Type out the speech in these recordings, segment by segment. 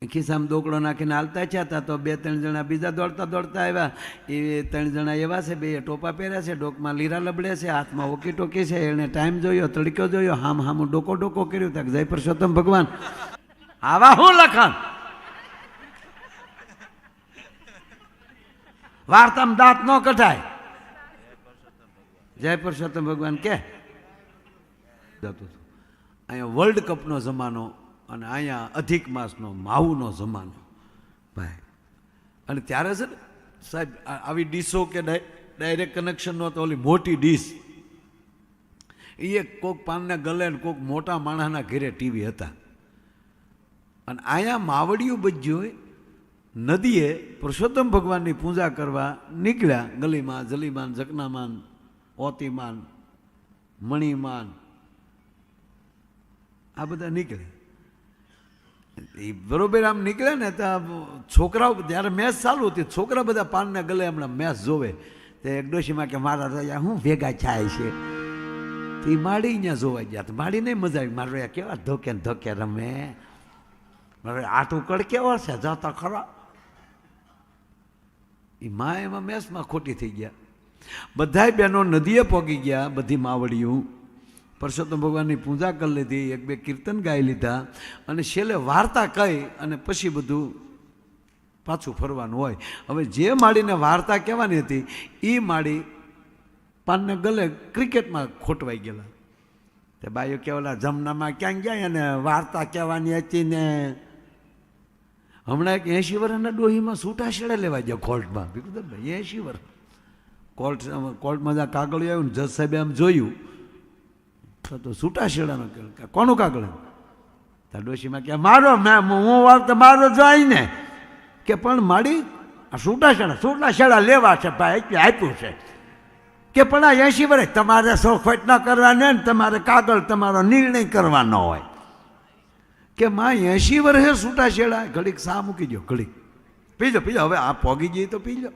ખિસ્સામાં દોકડો નાખીને હાલતા હતા તો બે ત્રણ જણા બીજા દોડતા દોડતા આવ્યા. એ ત્રણ જણા એવા છે, બે ટોપા પહેર્યા છે, ડોકમાં લીરા લબડે છે, હાથમાં ઓકી ટોકી છે. એણે ટાઈમ જોયો, તડક્યો જોયો, હામ હામું ડોકો કર્યું. ત્યાં જય પુરુષોત્તમ ભગવાન આવા હું લખાણ વાર્તામાં દાંત ન કઢાય. જય પુરુષોત્તમ ભગવાન કે અહીંયા વર્લ્ડ કપનો જમાનો અને અહીંયા અધિક માસનો માવુનો જમાનો ભાઈ. અને ત્યારે છે ને સાહેબ આવી ડીશો કે ડાયરેક્ટ કનેક્શન નહોતો. ઓલી મોટી ડીશ એ કોક પાનના ગલે ને કોક મોટા માણસના ઘરે ટીવી હતા. અને અહીંયા માવડિયું બજ્યું નદીએ પુરુષોત્તમ ભગવાનની પૂજા કરવા નીકળ્યા. ગલીમાં જલીમાન, જકનામાન, ઓતીમાન, મણિમાન આ બધા નીકળે. એ બરોબર આમ નીકળે ને તો છોકરાઓ જ્યારે મેચ ચાલુ હતી, છોકરા બધા પાનના ગલે હમણાં મેચ જોવે. તો એક ડોશીમાં કે મારા રોયા હું ભેગા થાય છે. તો એ માડી અહીંયા જોવા ગયા. તો માડી નહીં મજા આવી. મારા રોયા કેવા ધોકે ને ધોકે રમે. મારે આટું કડ કેવો છે જતા ખરા. એ માં એમાં મેચમાં ખોટી થઈ ગયા. બધાય બહેનો નદીએ પહોંચી ગયા. બધી માવડિયું પુરુષોત્તમ ભગવાનની પૂજા કરી લીધી, એક બે કીર્તન ગાઈ લીધા અને છેલ્લે વાર્તા કહી અને પછી બધું પાછું ફરવાનું હોય. હવે જે માડીને વાર્તા કહેવાની હતી એ માડી પાનને ગલે ક્રિકેટમાં ખોટવાઈ ગયેલા. તે બાઈઓ કહેવાલા જમનામાં ક્યાં ગયા અને વાર્તા કહેવાની હતી ને. હમણાં એક 80 વર્ષના ડોહીમાં છૂટાછેડા લેવા ગયા કોર્ટમાં. 80 વર્ષ કોર્ટમાં જ્યાં કાગળ આવ્યું ને જજ સાહેબે આમ જોયું તો છૂટાછેડાનો કોનું કાગળ? ત્યાં ડોશીમાં કે મારો હું વાર્તા મારો જોઈ ને કે પણ માડી આ છૂટાછેડા લેવા છે ભાઈ એટલે આપ્યું છે. કે પણ આ 80 વર્ષ તમારે સોખવટ ન કરવાની ને તમારે કાગળ તમારો નિર્ણય કરવાનો હોય. કે માં 80 વર્ષે છૂટાછેડા. ઘડીક સા મૂકી દો, ઘડીક પીજો હવે આ પોગી જઈએ તો પીજો.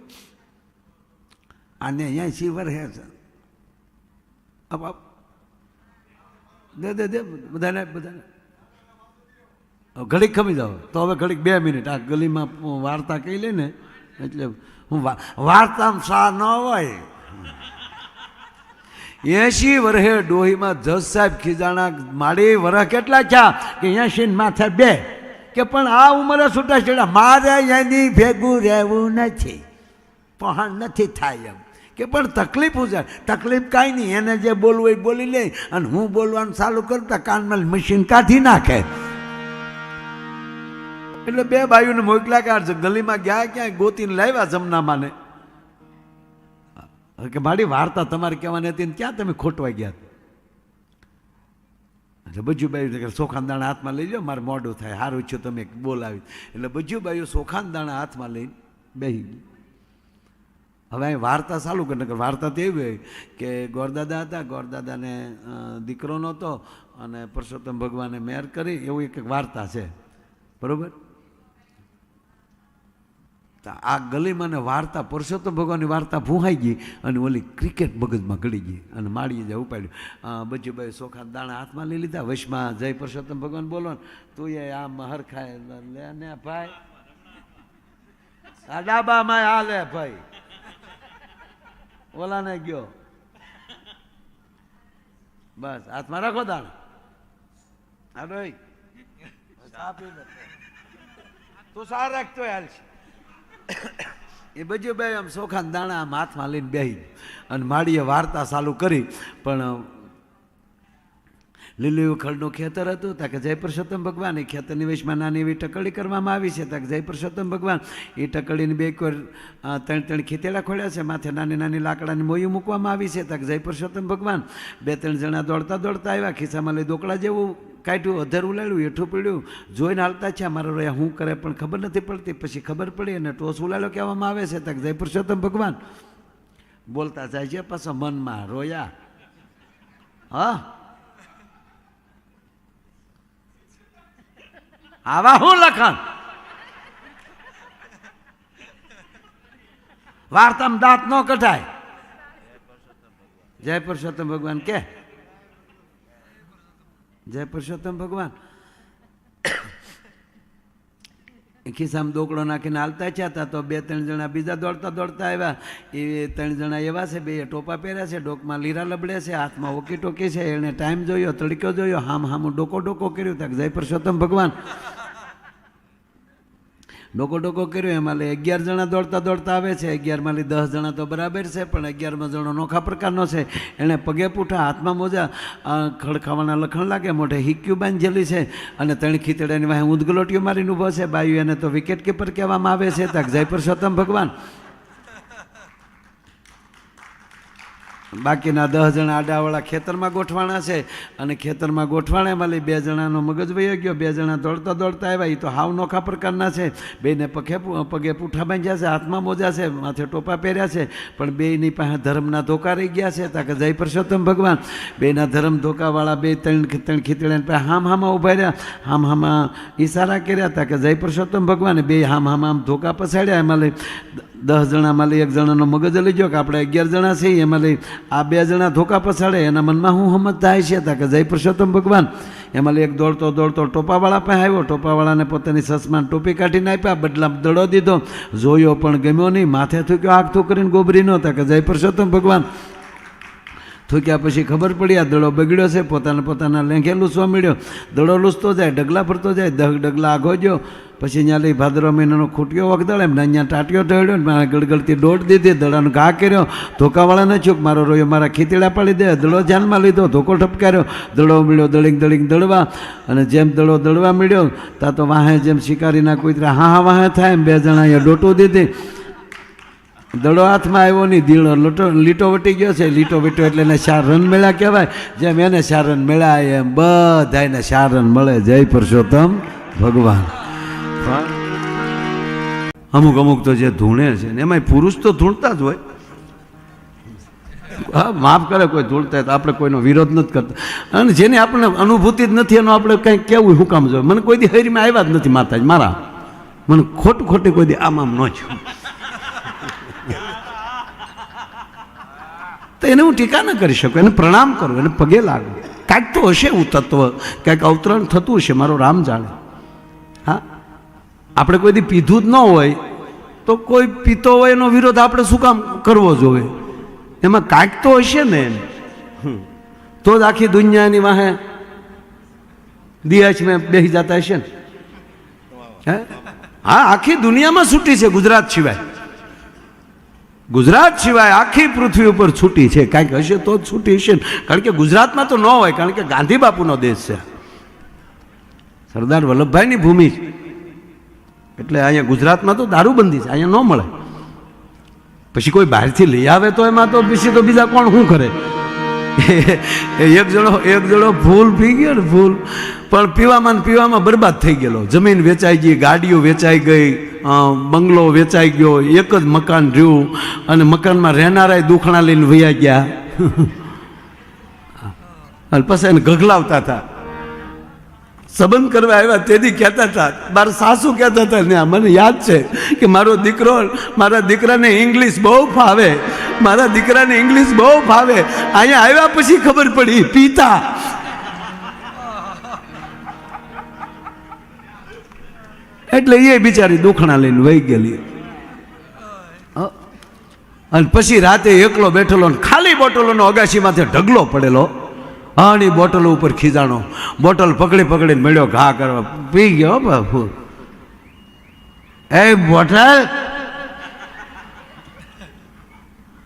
આને 80 વર્ષે છે. દે બધાને ઘડીક ખમી જાઓ. તો હવે ઘડીક 2 મિનિટ આ ગલીમાં વાર્તા કહી લે ને એટલે હું વાર્તામાં સા ન હોય. 80 વર્ષે ડોહીમાં જજ સાહેબ ખીજાણા. મારી વર્ષ કેટલા થયા કે 80 માથે 2. કે પણ આ ઉંમરે છૂટાછેડા મારે એની ભેગું રહેવું નથી, પહાણ નથી થાય એમ. કે પણ તકલીફ છે. તકલીફ કાંઈ નહીં, એને જે બોલવું એ બોલી લે. અને હું બોલવાનું ચાલુ કરતા કાનમાં મશીન કાઢી નાખે. એટલે 2 બાયુને મોકલા કાઢશે. ગલીમાં ગયા ક્યાંય ગોતીને લાવ્યા જમનામાને કે મારી વાર્તા તમારે કહેવાની હતી ને ક્યાં તમે ખોટવાઈ ગયા. એટલે બજુબાઈ સોખાન દાણા હાથમાં લઈ લો, મારે મોડું થાય, સારું છું તમે બોલાવી. એટલે બજુબાઈઓ સોખાન દાણા હાથમાં લઈને બેસી ગઈ. હવે અહીં વાર્તા ચાલુ કરે. વાર્તા તો એવી હોય કે ગોરદાદા હતા, ગોરદાદાને દીકરો નહોતો અને પુરુષોત્તમ ભગવાને મેર કરી, એવું એક વાર્તા છે બરાબર. આ ગલીમાં વાર્તા પુરુષોત્તમ ભગવાનની વાર્તા ભૂહાઈ ગઈ અને ઓલી ક્રિકેટ મગજમાં ગળી ગઈ અને માળીએ જાય ઉપાડ્યું. બજુભાઈ સોખા દાણા હાથમાં લઈ લીધા. વશમાં જય પુરુષોત્તમ ભગવાન બોલો તું એ આ મહર ખાય લે ને ભાઈ, આ ડાબામાં આ લે ભાઈ, ઓલાને ગયો બસ હાથમાં રાખો દાણા. હા ભાઈ તું સાર રાખતો હાલ છે. એ બધું ભાઈ આમ સોખા દાણા આમ હાથમાં લઈને બેસી અને માડીએ વાર્તા ચાલુ કરી. પણ લીલું ખડનું ખેતર હતું. ત્યાં કે જય પુરુષોત્તમ ભગવાન એ ખેતરની વેશમાં નાની એવી ટકડી કરવામાં આવી છે. ત્યાં જય પુરુષોત્તમ ભગવાન એ ટકડીને 2 કોર 3 ખીતેડા ખોલ્યા છે. માથે નાની નાની લાકડાની મોયું મૂકવામાં આવી છે. ત્યાં જય પુરુષોત્તમ ભગવાન 2-3 જણા દોડતા દોડતા આવ્યા. ખિસ્સામાં લઈ દોકડા જેવું કાઢ્યું, અધર ઉલાડ્યું, હેઠું પીડ્યું. જોઈને હાલતા છે મારો રહ્યા શું કરે પણ ખબર નથી પડતી. પછી ખબર પડી અને ટોસ ઉલાડ્યો કહેવામાં આવે છે. ત્યાં જય પુરુષોત્તમ ભગવાન બોલતા જાય છે. પાછો મનમાં રોયા. હા આવા હું લખાણ વાર્તામાં દાંત ન કઢાય. જય પુરુષોત્તમ ભગવાન કે જય પુરુષોત્તમ ભગવાન ખિસ્સામાં દોકડો નાખીને હાલતા થયા તો 2-3 જણા બીજા દોડતા દોડતા આવ્યા. એ 3 જણા એવા છે, બે ટોપા પહેર્યા છે, ડોકમાં લીરા લબડે છે, હાથમાં ઓકી ટોકી છે. એણે ટાઈમ જોયો, તડક્યો જોયો, હામું ડોકો કર્યું. ત્યાં જય પુરુષોત્તમ ભગવાન ડોકો કર્યો. એમાં 11 જણા દોડતા દોડતા આવે છે. 11માંથી 10 જણા તો બરાબર છે, પણ 11મો જણો નોખા પ્રકારનો છે. એણે પગે પૂઠા, હાથમાં મોજા, ખડખાવાના લખણ લાગે, મોઢે હિક્યું બાંધેલી છે અને 3 ખીતડાની વાહે ઊંધગલોટીઓ મારીને ઊભો છે. બાયુ એને તો વિકેટ કીપર કહેવામાં આવે છે. ત્યાં જય પુરુષોત્તમ ભગવાન. બાકીના 10 જણા આડાવાળા ખેતરમાં ગોઠવાણા છે અને ખેતરમાં ગોઠવાણા એમાં 2 જણાનો મગજ વયો ગયો. 2 જણા દોડતા દોડતા આવ્યા. એ તો હાવ નોખા પ્રકારના છે. બેને પગે પૂઠા બાંધ્યા છે, હાથમાં મોજા છે, માથે ટોપા પહેર્યા છે, પણ બેની પાસે ધર્મના ધોકા રહી ગયા છે. તાકે જય પુરુષોત્તમ ભગવાન. બેના ધર્મ ધોકાવાળા 2-3 ખીતડાની પાસે હામાં ઊભા રહ્યા, હામાં ઈશારા કર્યા. તાકે જય પુરુષોત્તમ ભગવાન. 2 હામ ધોકા પછાડ્યા. એમાં 10 જણામાં 1 જણાનો મગજ લઈ ગયો કે આપણે 11 જણા છીએ. એમાં આ 2 જણા ધોકા પછાડે. એના મનમાં શું સમજ થાય છે? તા કે જય પુરુષોત્તમ ભગવાન. એમાં એક દોડતો ટોપાવાળા પાસે આવ્યો. ટોપાવાળાને પોતાની સસમાન ટોપી કાઢીને આપ્યા, બદલામાં દડો દીધો. જોયો પણ ગમ્યો નહીં. માથે થૂક્યો આગ થૂકરીને ગોબરીનો. તા કે જય પુરુષોત્તમ ભગવાન. થૂક્યા પછી ખબર પડી આ દડો બગડ્યો છે. પોતાના લેંઘે લૂસવા મળ્યો. દડો લૂસતો જાય, ડગલા ફરતો જાય, 10 ડગલા આગો ગયો. પછી અહીંયા લઈ ભાદરવા મહિનાનો ખૂટ્યો વખદળ એમ અહીંયા ટાંટિયો ઢળ્યો ને મારા ગળગળતી દોડ દીધી. દડાનો ઘા કર્યો. ધોકાવાળાને ચૂક મારો રોયો, મારા ખીતડા પાડી દે. દડો ધ્યાનમાં લીધો, ધોકો ઠપકાર્યો. દડો મળ્યો દળીંગ દળવા. અને જેમ દડો દળવા મળ્યો ત્યાં તો વાહે જેમ શિકારીના કૂતરા હા વાહે થાય એમ 2 જણા અહીંયા ડોટું દીધી. દડો હાથમાં આવ્યો નહીં, દીડો લીટો વટી ગયો છે. લીટો વટ્યો એટલે એને 4 રન મેળા કહેવાય. જેમ એને 4 રન મેળાય એમ બધાને 4 રન મળે. જય પુરુષોત્તમ ભગવાન. અમુક તો જે ધૂણે છે ને એમાં પુરુષ તો ધૂણતા જ હોય. હા, માફ કરે કોઈ ધૂણતા, તો આપણે કોઈનો વિરોધ નથી કરતા. અને જેને આપણને અનુભૂતિ જ નથી એનો આપણે કંઈક કેવું શું કામ જોઈએ? મને કોઈ દી હરીમાં આવ્યા જ નથી માતાજી મારા. મને ખોટી કોઈ દી આમ ન છું. તો એને હું ટીકા ન કરી શકું. એને પ્રણામ કરું, એને પગે લાગુ. કાંઈક તો હશે એવું તત્વ, કાંઈક અવતરણ થતું હશે, મારો રામ જાણે. હા, આપણે કોઈ દી પીધું જ ન હોય તો કોઈ પીતો હોય એનો વિરોધ આપણે શું કામ કરવો જોઈએ? એમાં કાંઈક તો હશે ને. તો જ આખી દુનિયાની વાહે દિયાચ મેં બેસી જતા હશે ને. હા, આખી દુનિયામાં છૂટી છે ગુજરાત સિવાય. ગુજરાત સિવાય આખી પૃથ્વી ઉપર છૂટી છે. કાંઈક હશે તો જ છૂટી હશે ને. કારણ કે ગુજરાતમાં તો ન હોય, કારણ કે ગાંધી બાપુનો દેશ છે, સરદાર વલ્લભભાઈની ભૂમિ છે. એટલે અહીંયા ગુજરાતમાં તો દારૂબંધી છે, અહીંયા ન મળે. પછી કોઈ બહારથી લઈ આવે તો એમાં તો પછી તો બીજા કોણ શું કરે? એક જણો ફૂલ પી ગયો ને, ફૂલ પણ પીવામાં બરબાદ થઈ ગયેલો. જમીન વેચાઈ ગઈ, ગાડીઓ વેચાઈ ગઈ, બંગલો વેચાઈ ગયો, એક જ મકાન રહ્યું અને મકાનમાં રહેનારાય દુખણા લઈને વયા ગયા. અને પછી એને ગગલાવતા હતા. સંબંધ કરવા આવ્યા તેથી કહેતા હતા, મારા સાસુ કહેતા હતા ને મને યાદ છે કે મારા દીકરાને ઇંગ્લિશ બહુ ફાવે, મારા દીકરાને ઇંગ્લિશ બહુ ફાવે. અહીંયા આવ્યા પછી ખબર પડી પીતા. એટલે એ બિચારી દુખણા લઈને વહી ગયેલી. અને પછી રાતે એકલો બેઠેલો ખાલી બોટલોનો અગાશીમાંથી ઢગલો પડેલો. આની બોટલો ઉપર ખીજાણો. બોટલ પકડીને મળ્યો ઘા કરવા. પી ગયો બાપુ. એ બોટલ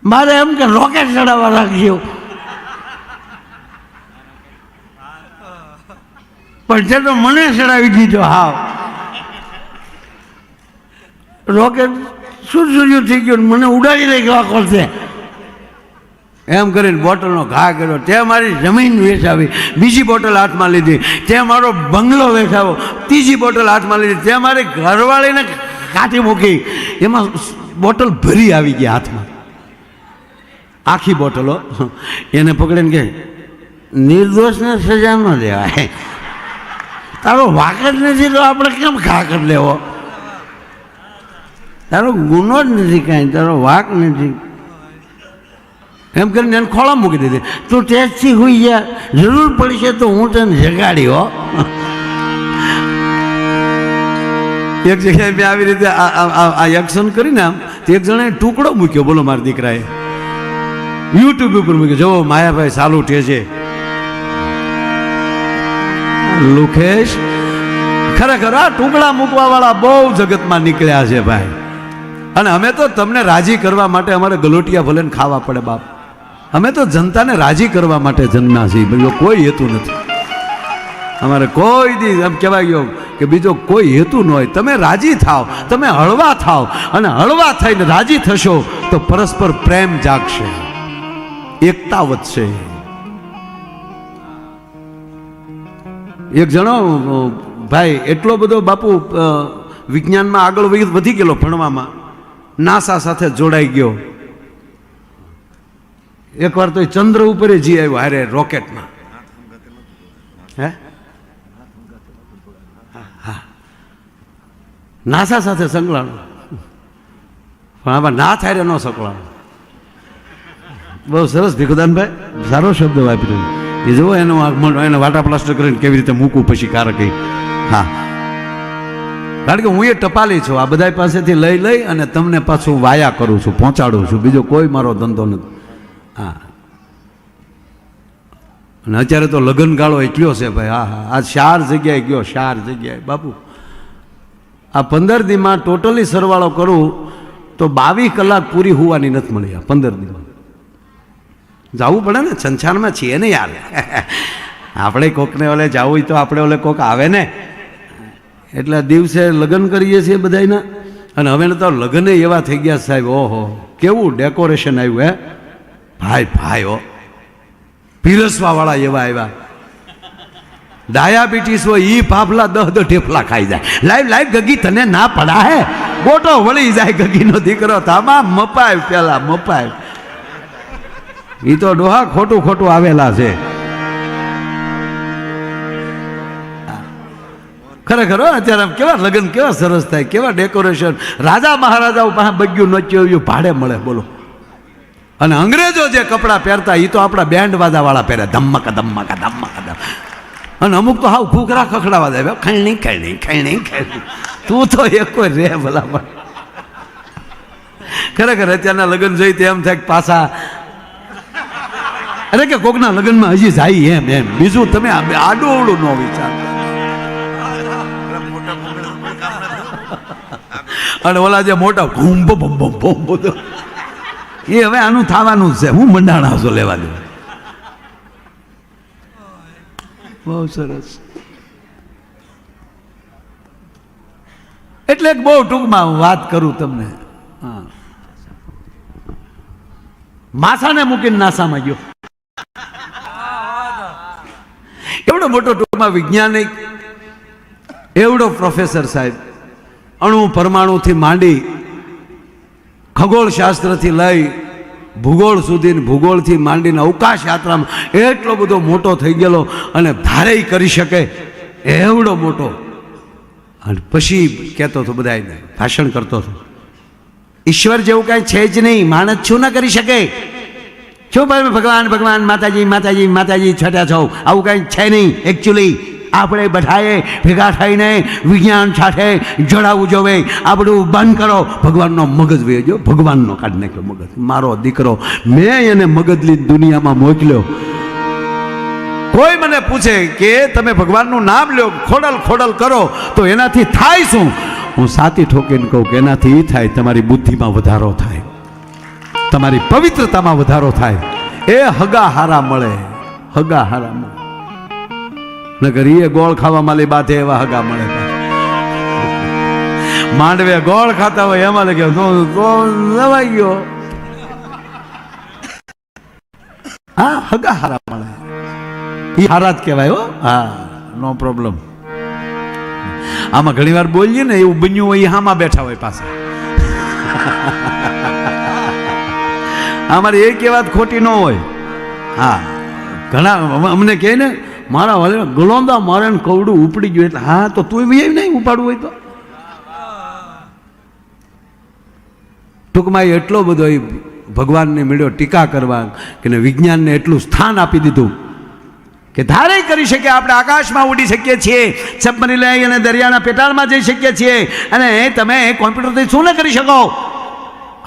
મારે એમ કે રોકેટ ચડાવવા રાખજો, પણ તે તો મને ચડાવી દીધો. હા, રોકેટ સૂર્યું થઈ ગયું, મને ઉડાડી લઈ ગયો કોલસે. એમ કરીને બોટલનો ઘા કર્યો. તે મારી જમીન વેચાવી, બીજી બોટલ હાથમાં લીધી. તે મારો બંગલો વેચાવો, ત્રીજી બોટલ હાથમાં લીધી. તે મારી ઘરવાળીને કાઢી મૂકી. એમાં બોટલ ભરી આવી ગઈ હાથમાં, આખી બોટલો. એને પકડીને કે નિર્દોષને સજા ન દેવાય, તારો વાક જ નથી તો આપણે કેમ ઘા કરી લેવો? તારો ગુનો જ નથી કાંઈ, તારો વાક નથી. એમ કરીને એને ખોળા મૂકી દીધી. તું ટેસ્ટથી હોઈ જા, જરૂર પડશે તો હું તને જગાડી હો. એક જગ્યાએ મેં આવી રીતે આ એક્શન કરીને આમ એક જણાએ ટુકડો મૂક્યો, બોલો મારા દીકરાએ યુટ્યુબ ઉપર મૂક્યો, જો માયાભાઈ સાલું ઠે છે. લુખેશ, ખરેખર આ ટુકડા મૂકવા વાળા બહુ જગતમાં નીકળ્યા છે ભાઈ. અને અમે તો તમને રાજી કરવા માટે અમારે ગલોટિયા ભલે ખાવા પડે બાપ, અમે તો જનતાને રાજી કરવા માટે જન્મ્યા છીએ, બીજો કોઈ હેતુ નથી અમારે. કોઈ દી એમ કહેવાય ગયો કે બીજો કોઈ હેતુ ન હોય. તમે રાજી થાવ, તમે હળવા થાવ, અને હળવા થઈને રાજી થશો તો પરસ્પર પ્રેમ જાગશે, એકતા વધશે. એક જણો ભાઈ એટલો બધો બાપુ વિજ્ઞાનમાં આગળ વધી ગયેલો, ભણવામાં નાસા સાથે જોડાઈ ગયો. એકવાર તો ચંદ્ર ઉપર જી આવ્યો હારે રોકેટમાં. હે હા, નાસા સાથે સંકળાણો, પણ આમાં ના થાય ન સંકળાણો. બહુ સરસ ભીખુદાનભાઈ, સારો શબ્દ વાપર્યો. એ જુઓ એને વાટા પ્લાસ્ટર કરીને કેવી રીતે મૂકવું પછી કારક. હા, કારણ કે હું એ ટપાલી છું, આ બધા પાસેથી લઈ અને તમને પાછું વાયા કરું છું, પહોંચાડું છું, બીજો કોઈ મારો ધંધો નથી. હા, અને અત્યારે તો લગ્ન ગાળો એટલો છે ભાઈ. હા હા, આ 4 જગ્યાએ ગયો, 4 જગ્યાએ બાપુ. આ 15 દીમાં ટોટલી સરવાળો કરું તો 22 કલાક પૂરી હોવાની નથી મળી. આ 15 દીમાં જવું પડે ને, સંસારમાં છીએ ને યાર. આપણે કોકને ઓલે જવું હોય તો આપણે ઓલે કોક આવે ને, એટલે દિવસે લગ્ન કરીએ છીએ બધાના. અને હવે તો લગ્ન એવા થઈ ગયા સાહેબ, ઓહો કેવું ડેકોરેશન આવ્યું. હે ભાઈ ભાઈ, હો પીરસવા વાળા એવા આવ્યા. ડાયાબિટીસ હોય ઈ પાપલા 10 ઢેફલા ખાઈ જાય. લાઈવ લાઈવ ગગી તને ના પડા હે, બોટો વળી જાય ગગીનો દીકરો. તામા મપાય, પેલા મપાય. ઈ તો ડોહા ખોટું ખોટું આવેલા છે ખરેખર. અત્યારે કેવા લગ્ન કેવા સરસ થાય, કેવા ડેકોરેશન. રાજા મહારાજાઓ પાસે બગ્યું નચ્યું ભાડે મળે, બોલો. અને અંગ્રેજો જે કપડાં પહેરતા એ તો આપણા બેન્ડ વાજા વાળા પહેરે, ધમક ધમક ધમક ધમ. અને અમુક તો હાવ ઘૂઘરા ખખડાવા જાય, ખૈણી ખૈણી ખૈણી ખૈણી. તું તો એક કોઈ રે ભલા. ખરેખર અત્યારના લગ્ન જોઈ તો એમ થાય પાછા, અરે કે કોકના લગ્નમાં હજી જાય એમ. બીજું તમે આડું અવડું ન વિચાર. અને ઓલા જે મોટા ભૂંબ ભૂંબ ભૂંબ એ હવે આનું થવાનું જ છે. હું મંડાણા છો લેવા દઉં. બહુ સરસ. એટલે બહુ ટૂંકમાં વાત કરું તમને. હા, માસાને મૂકીને નાસામાં ગયો. એવડો મોટો ટૂંકમાં વૈજ્ઞાનિક, એવડો પ્રોફેસર સાહેબ, અણુ પરમાણુથી માંડી ખગોળ શાસ્ત્રથી લઈ ભૂગોળ સુધી, ભૂગોળથી માંડીને અવકાશ યાત્રામાં એટલો બધો મોટો થઈ ગયેલો અને ધારેય કરી શકે એવડો મોટો. અને પછી કહેતો હતો, બધાને ભાષણ કરતો હતો, ઈશ્વર જેવું કાંઈ છે જ નહીં, માણસ શું ન કરી શકે. શું ભગવાન ભગવાન માતાજી માતાજી માતાજી છટ્યા છો, આવું કાંઈ છે નહીં. એકચ્યુઅલી આપણે બધાએ ભેગા થઈને વિજ્ઞાન સાથે જોડાવું જોવે. આ બધું બંધ કરો. ભગવાનનો મગજ વેજો, ભગવાનનો કાઢી નાખ્યો મગજ. મારો દીકરો, મેં એને મગજની દુનિયામાં મોકલ્યો. કોઈ મને પૂછે કે તમે ભગવાનનું નામ લ્યો, ખોડલ ખોડલ કરો તો એનાથી થાય શું? હું સાતી ઠોકીને કહું કે એનાથી એ થાય, તમારી બુદ્ધિમાં વધારો થાય, તમારી પવિત્રતામાં વધારો થાય. એ હગા હારા મળે, હગા હારા મળે. નગર એ ગોળ ખાવા માલી બાધે એવા હગા મળે. માંડવે ગોળ ખાતા હોય એમાં લગ્યો તો નવાઈ ગયો. હા, હગા હારા મળે, એ હારા જ કહેવાય. હો હા, નો પ્રોબ્લેમ. આમાં ઘણી વાર બોલીએ ને એવું બન્યું હોય, હામાં બેઠા હોય પાછા. અમારી એક વાત ખોટી ન હોય. હા, ઘણા અમને કહે ને, મારા વાલે ગલોંદા મારે ને કવડું ઉપડી ગયું. એટલે હા, તો તું એવી નહીં ઉપાડવું હોય તો. ટૂંકમાં એટલો બધો ભગવાનને મળ્યો ટીકા કરવા કે વિજ્ઞાનને એટલું સ્થાન આપી દીધું કે ધારે કરી શકીએ, આપણે આકાશમાં ઉડી શકીએ છીએ, સબમરીન લઈ અને દરિયાના પેટાળમાં જઈ શકીએ છીએ, અને તમે કોમ્પ્યુટરથી શું ન કરી શકો?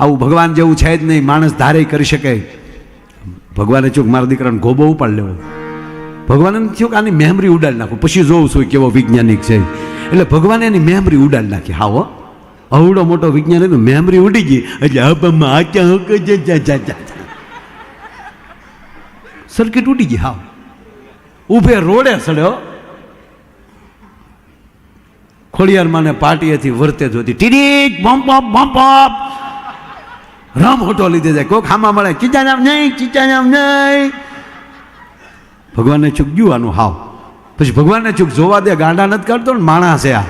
આવું ભગવાન જેવું છે જ નહીં. માણસ ધારે કરી શકે. ભગવાને ચૂક મારા દીકરાને ગોબો ઉપાડ લેવો. ભગવાને થયું કે આની મેમરી ઉડાડી નાખું, પછી જોઉં છું કેવો વૈજ્ઞાનિક છે. એટલે ભગવાને એની મેમરી ઉડાડી નાખી. હાવો અવડો મોટો વિજ્ઞાન મેમરી ઉડી ગઈ, એટલે સર્કિટ ઉડી ગઈ. હાવ ઉભે રોડે સડ્યો. ખોડિયારમાં ને પાટીએથી વર્તે જોતી ટીડીક બમ્પ બમ્પ રામ હોટો લીધે જાય. કોક હામાં મળે, ચીચાજામ નહીં, ચીચાજામ નહીં. ભગવાનને ચૂક ગયું આનું. હાવ પછી ભગવાનને ચૂક જોવા દે, ગાંડા નથી કાઢતો ને માણસ છે આ.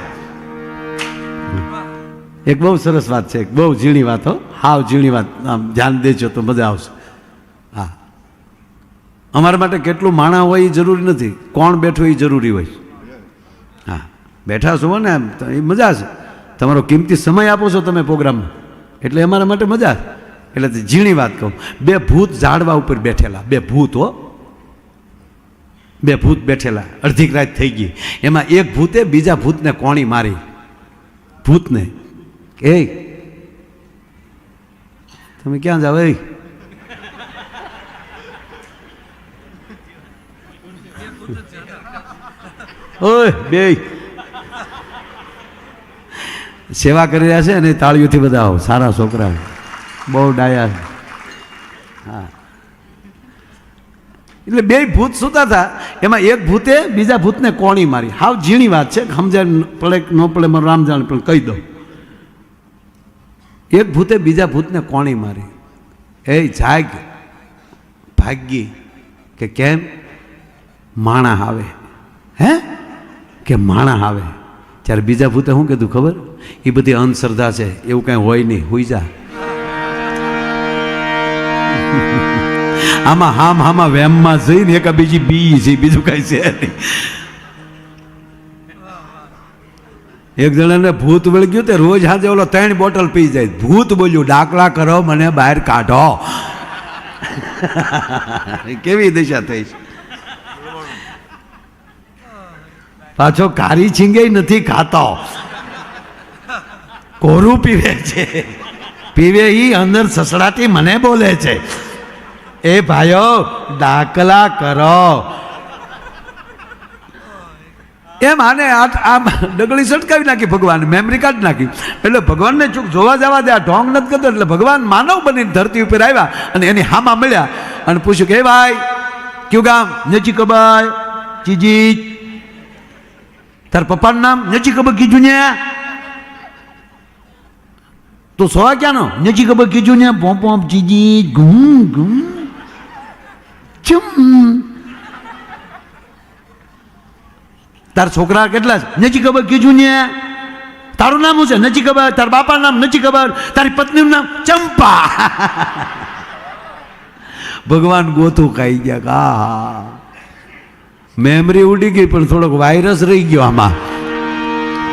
એક બહુ સરસ વાત છે, એક બહુ ઝીણી વાત. હો, હાવ ઝીણી વાત. આમ ધ્યાન દેજો તો મજા આવશે. હા, અમારા માટે કેટલું માણા હોય એ જરૂરી નથી, કોણ બેઠું એ જરૂરી હોય. હા, બેઠા છો ને એમ તો એ મજા છે. તમારો કિંમતી સમય આપો છો તમે પ્રોગ્રામમાં, એટલે અમારા માટે મજા. એટલે ઝીણી વાત કહું. બે ભૂત ઝાડવા ઉપર બેઠેલા, બે ભૂત. હો, બે ભૂત બેઠેલા. અડધી રાત થઈ ગઈ. એમાં એક ભૂતે બીજા ભૂતને કોણી મારી. ભૂતને એ તમે ક્યાં જાવ? ઓય બે સેવા કરી રહ્યા છે અને તાળીઓથી બધા સારા છોકરા, બહુ ડાયા. હા, એટલે બે ભૂત સૂતા હતા. એમાં એક ભૂતે બીજા ભૂતને કોણી મારી. હાવ ઝીણી વાત છે, સમજાય પડે ન પડે મારું રામ જાણે, પણ કહી દઉં. એક ભૂતે બીજા ભૂતને કોણી મારી. એ જાગ ભાગી કે કેમ માણા આવે? હે કે માણા આવે? ત્યારે બીજા ભૂતે શું કીધું ખબર? એ બધી અંધશ્રદ્ધા છે, એવું કાંઈ હોય નહીં, હુઈ જા. આમાં હામાં વેમમાં જઈને એક બીજી બી છે, બીજું કઈ છે નહીં. એક જણાને ભૂત વળગ્યું તે રોજ હાજે ઓલો 3 બોટલ પી જાય. ભૂત બોલ્યું, ડાકલા કરો, મને બહાર કાઢો. કેવી દિશા થઈ છે. પાછો કારી છીંગે નથી ખાતો, કોરું પીવે છે. પીવે ઈ અંદર સસડાટી મને બોલે છે, એ ભાઈઓ ડાકલા કરો. એમ આને આ ડગલી સટકાવી નાખી ભગવાન, મેમરી કાઢી નાખી. એટલે ભગવાનને ચૂક જોવા જવા દે, આ ઢોંગ નથી કરતો. એટલે ભગવાન માનવ બનીને ધરતી ઉપર આવ્યા અને એની હામાં મળ્યા અને પૂછ્યું કે ભાઈ કયું ગામ? નચી કબાય ચીજી. તાર પપ્પાનું નામ? નચી ખબર કીધું ને. તો સોવા ક્યાંનો? નચી ખબર કીધું ને. પોપ પોપ ચીજી ગુમ ગુમ ચમ. તાર છોકરા કેટલા છે? નચી ખબર કીધું ને. તારું નામ શું છે? નચી ખબર. તાર બાપાનું નામ નચી ખબર. તારી પત્નીનું નામ ચંપા. ભગવાન ગોથું ખાઈ ગયા. હા, મેમરી ઉડી ગઈ પણ થોડોક વાયરસ રહી ગયો આમાં.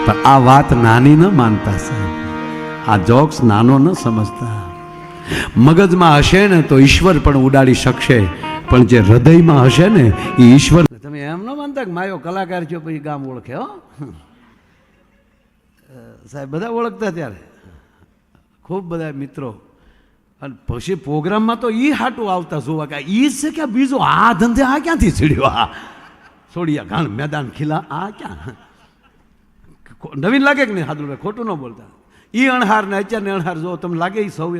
પણ આ વાત નાની ન માનતા સાહેબ, આ જોક્સ નાનો ન સમજતા. મગજમાં હશે ને તો ઈશ્વર પણ ઉડાડી શકશે, પણ જે હૃદયમાં હશે ને એ ઈશ્વર. તમે એમ ન માનતા કે માયો કલાકાર છો પછી ગામ ઓળખે? હો સાહેબ, બધા ઓળખતા ત્યારે ખૂબ બધા મિત્રો. અને પછી પ્રોગ્રામમાં તો એ હાટું આવતા જોવા કે ઈ છે કે બીજો આ ધંધે આ ક્યાંથી ચડ્યો? આ છોડિયા ઘાણ મેદાન ખીલા, આ ક્યાં નવીન લાગે કે નહીં? હાદુભાઈ ખોટું ન બોલતા. એ અણહાર ને અત્યારને અણહાર જો તમને લાગે એ સૌ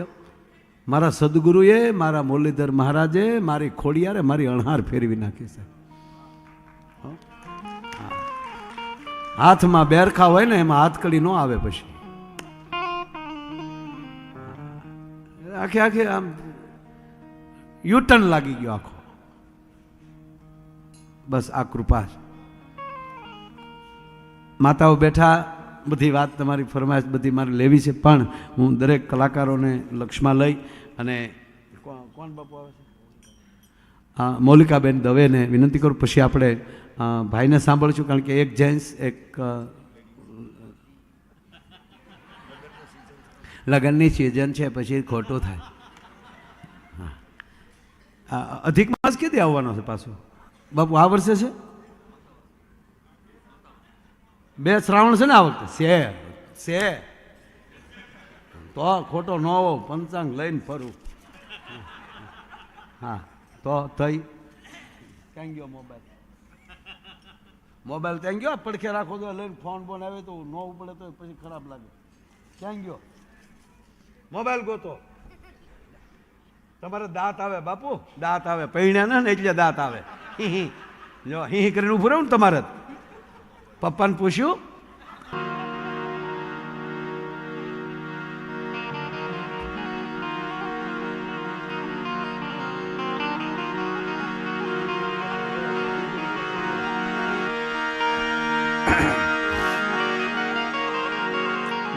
મારા સદગુરુએ, મારા મુરલીધર મહારાજે, મારી ખોડિયારે મારી અણહાર ફેરવી નાખી છે. હાથમાં બેરખા હોય ને એમાં હાથકડી ન આવે. પછી આખે આખે આમ યુટર્ન લાગી ગયો આખો. બસ આ કૃપા છે. માતાઓ બેઠા, બધી વાત તમારી ફરમાઈશ બધી મારે લેવી છે, પણ હું દરેક કલાકારોને લક્ષમાં લઈ અને કોણ બાપુ આવે છે? મૌલિકાબેન દવેને વિનંતી કરું. પછી આપણે ભાઈને સાંભળીશું, કારણ કે એક જેન્ટ્સ એક લગ્નની સિઝન છે, પછી ખોટું થાય. અધિક માસ કેદી આવવાનો છે પાછો? બાપુ આ વર્ષે છે 2 શ્રાવણ છે ને આ વખતે છે તો ખોટો ન હોવો પંચાંગ લઈને ફરું. હા તો થઈ ક્યાં ગયો મોબાઈલ ત્યાં ગયો પડખે રાખો તો લઈને ફોન બોન આવે તો ન ઉપડે તો પછી ખરાબ લાગે. ક્યાં ગયો મોબાઈલ ગોતો. તમારે દાંત આવે બાપુ, દાંત આવે પૈણ્યા ને એટલે દાંત આવે. જો હી કરીને ઉભું રહ્યું ને તમારે પપ્પાને પૂછ્યું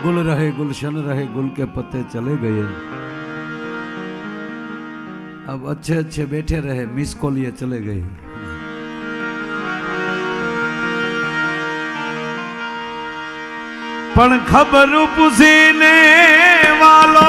गुल रहे गुलशन रहे गुल के पत्ते चले गए अब अच्छे अच्छे बैठे रहे मिस कॉल ये चले गए. पण खबर पूछने वालों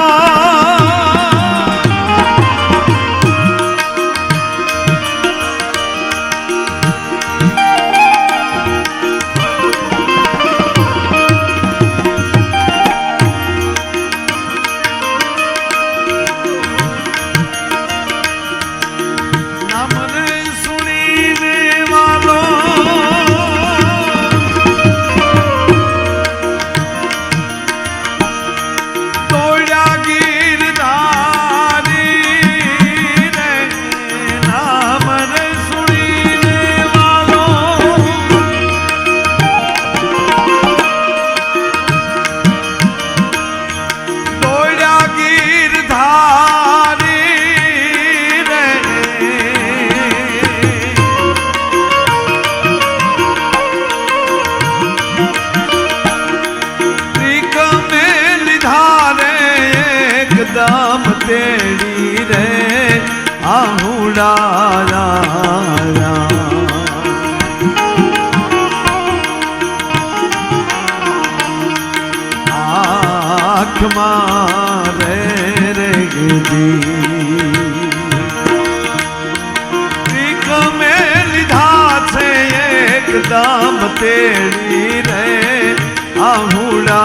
दाम तेरी रे आहुड़ा आँख मारे रे दी में लिधा से एकदम तेरी रे आहुड़ा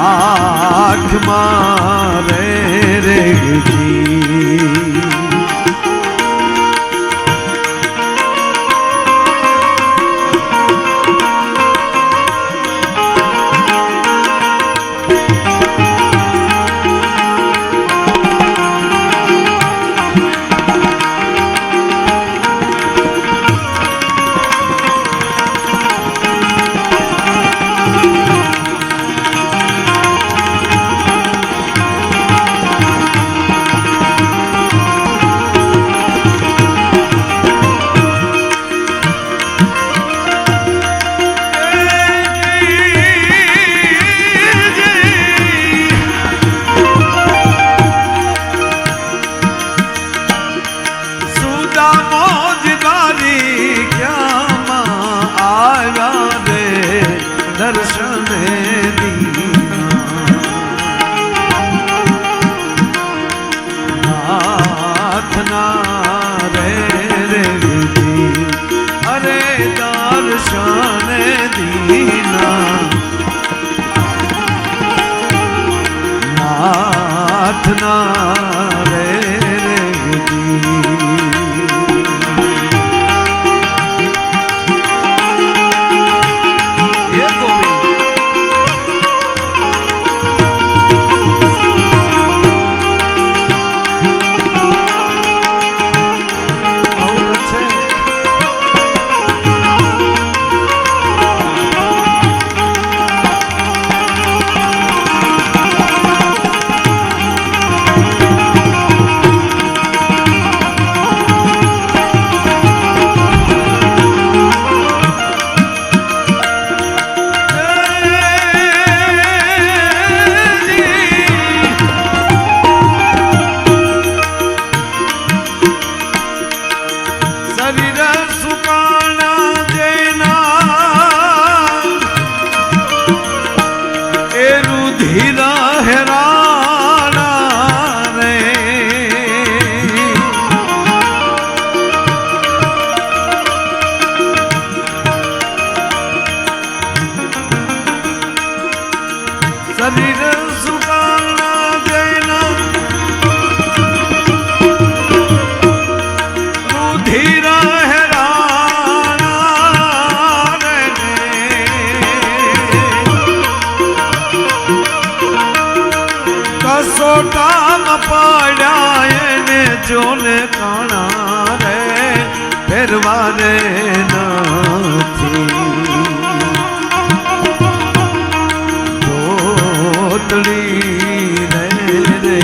आँख मारे रे जी જોને કાણા રે ફેરવાને નથી પોતળી રે રે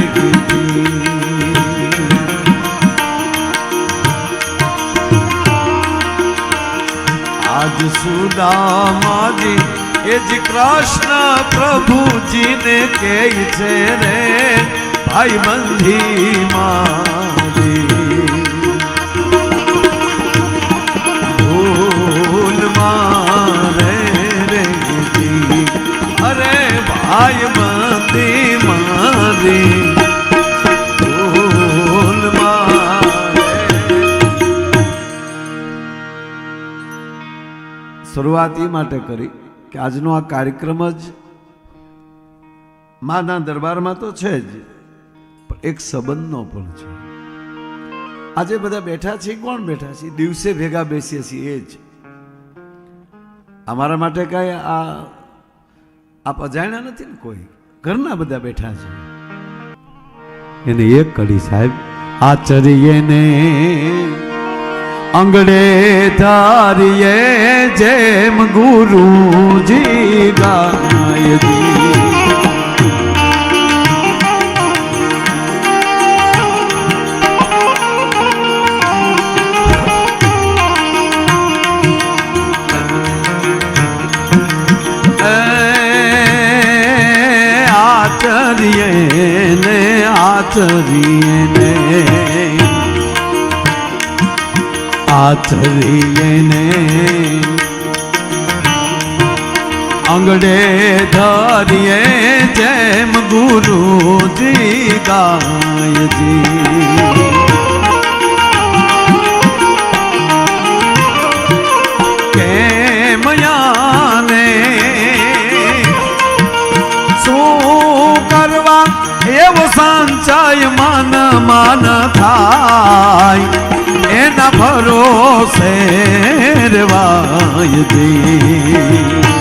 આજ સુદામાજી એ જ કૃષ્ણ પ્રભુજીને કહે છે રે ભાઈ બંધી મારી ભૂલ મારે રે અરે ભાઈ બંધી મારી ભૂલ મારે શરૂઆત એ માટે કરી કે આજનો આ કાર્યક્રમ જ માના દરબારમાં તો છે જ પણ એક સંબંધનો પણ છે આજે બધા બેઠા છે કોણ બેઠા છે દિવસે ભેગા બેસીએ છીએ એ જ અમારા માટે કાંઈ આપ અજાણ્યા નથી ને કોઈ ઘરના બધા બેઠા છે એને એક કડી સાહેબ આચરીએ ને અંગડે ધારીએ જેમ ગુરુજી ગાય દી આચરીએ ને આચરીએ ને આચરીએ ને અંગડે ધરીએ જેમ ગુરુજી ગાયજી કેમ યાને શું કરવા એવો સંચય માન થાય એના ભરોસે રવાય દી